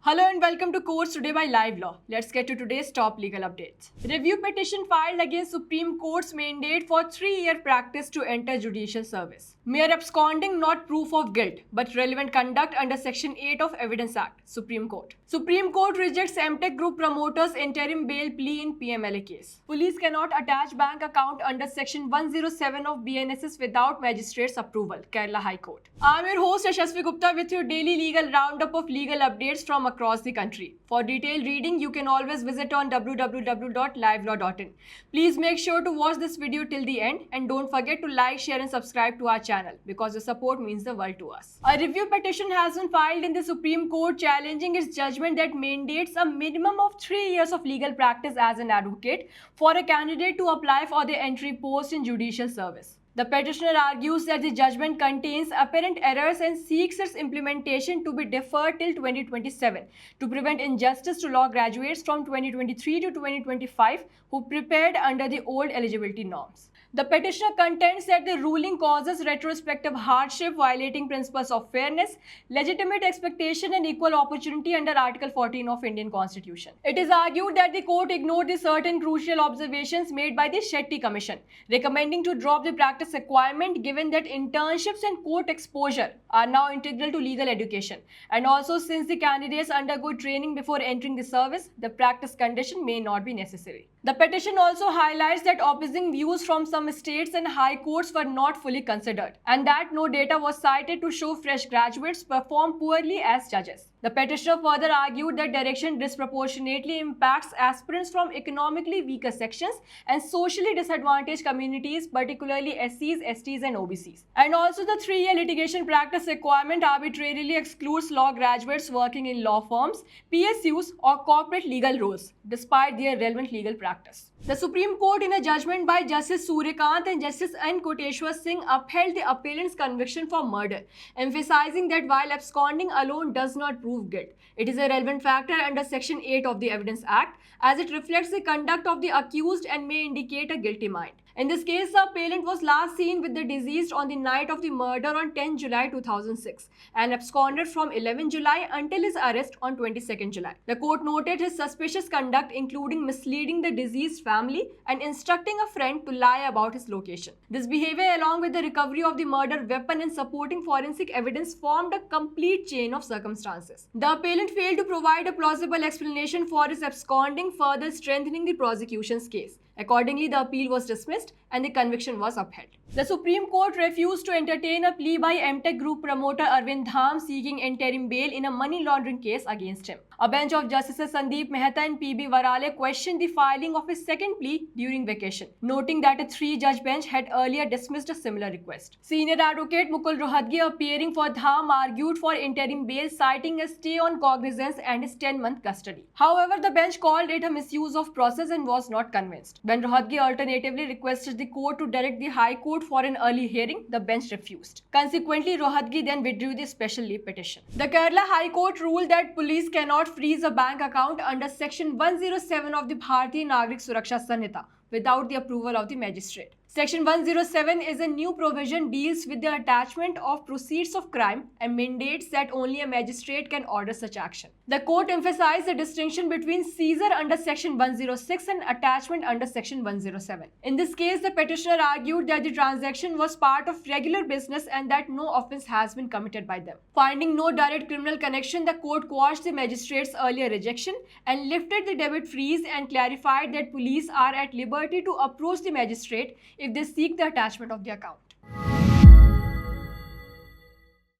Hello and welcome to Courts Today by Live Law. Let's get to today's top legal updates. Review petition filed against Supreme Court's mandate for 3-year practice to enter judicial service. Mere absconding not proof of guilt, but relevant conduct under Section 8 of Evidence Act, Supreme Court. Supreme Court rejects MTech Group promoters' interim bail plea in PMLA case. Police cannot attach bank account under Section 107 of BNSS without magistrate's approval, Kerala High Court. I'm your host Yashasvi Gupta with your daily legal roundup of legal updates from across the country. For detailed reading, you can always visit on www.livelaw.in. Please make sure to watch this video till the end and don't forget to like, share and subscribe to our channel because your support means the world to us. A review petition has been filed in the Supreme Court challenging its judgment that mandates a minimum of 3 years of legal practice as an advocate for a candidate to apply for the entry post in judicial service. The petitioner argues that the judgment contains apparent errors and seeks its implementation to be deferred till 2027 to prevent injustice to law graduates from 2023 to 2025 who prepared under the old eligibility norms. The petitioner contends that the ruling causes retrospective hardship, violating principles of fairness, legitimate expectation and equal opportunity under Article 14 of Indian Constitution. It is argued that the court ignored the certain crucial observations made by the Shetty Commission, recommending to drop the practice requirement given that internships and court exposure are now integral to legal education. And also, since the candidates undergo training before entering the service, the practice condition may not be necessary. The petition also highlights that opposing views from some states and high courts were not fully considered, and that no data was cited to show fresh graduates perform poorly as judges. The petitioner further argued that direction disproportionately impacts aspirants from economically weaker sections and socially disadvantaged communities, particularly SCs, STs, and OBCs. And also, the 3-year litigation practice requirement arbitrarily excludes law graduates working in law firms, PSUs, or corporate legal roles, despite their relevant legal practice. The Supreme Court, in a judgment by Justice Suryakant and Justice N. Koteshwar Singh, upheld the appellant's conviction for murder, emphasizing that while absconding alone does not prove guilt, it is a relevant factor under Section 8 of the Evidence Act, as it reflects the conduct of the accused and may indicate a guilty mind. In this case, the appellant was last seen with the deceased on the night of the murder on 10 July 2006 and absconded from 11 July until his arrest on 22 July. The court noted his suspicious conduct, including misleading the deceased family and instructing a friend to lie about his location. This behavior, along with the recovery of the murder weapon and supporting forensic evidence, formed a complete chain of circumstances. The appellant failed to provide a plausible explanation for his absconding, further strengthening the prosecution's case. Accordingly, the appeal was dismissed and the conviction was upheld. The Supreme Court refused to entertain a plea by MTech Group promoter Arvind Dham seeking interim bail in a money laundering case against him. A bench of Justices Sandeep Mehta and P.B. Varale questioned the filing of his second plea during vacation, noting that a 3-judge bench had earlier dismissed a similar request. Senior advocate Mukul Rohatgi, appearing for Dham, argued for interim bail, citing a stay on cognizance and his 10-month custody. However, the bench called it a misuse of process and was not convinced. When Rohatgi alternatively requested the court to direct the High Court for an early hearing, the bench refused. Consequently, Rohatgi then withdrew the special leave petition. The Kerala High Court ruled that police cannot freeze a bank account under Section 107 of the Bharatiya Nagrik Suraksha Sanhita without the approval of the magistrate. Section 107 is a new provision deals with the attachment of proceeds of crime and mandates that only a magistrate can order such action. The court emphasized the distinction between seizure under Section 106 and attachment under Section 107. In this case, the petitioner argued that the transaction was part of regular business and that no offense has been committed by them. Finding no direct criminal connection, the court quashed the magistrate's earlier rejection and lifted the debit freeze and clarified that police are at liberty to approach the magistrate if they seek the attachment of the account.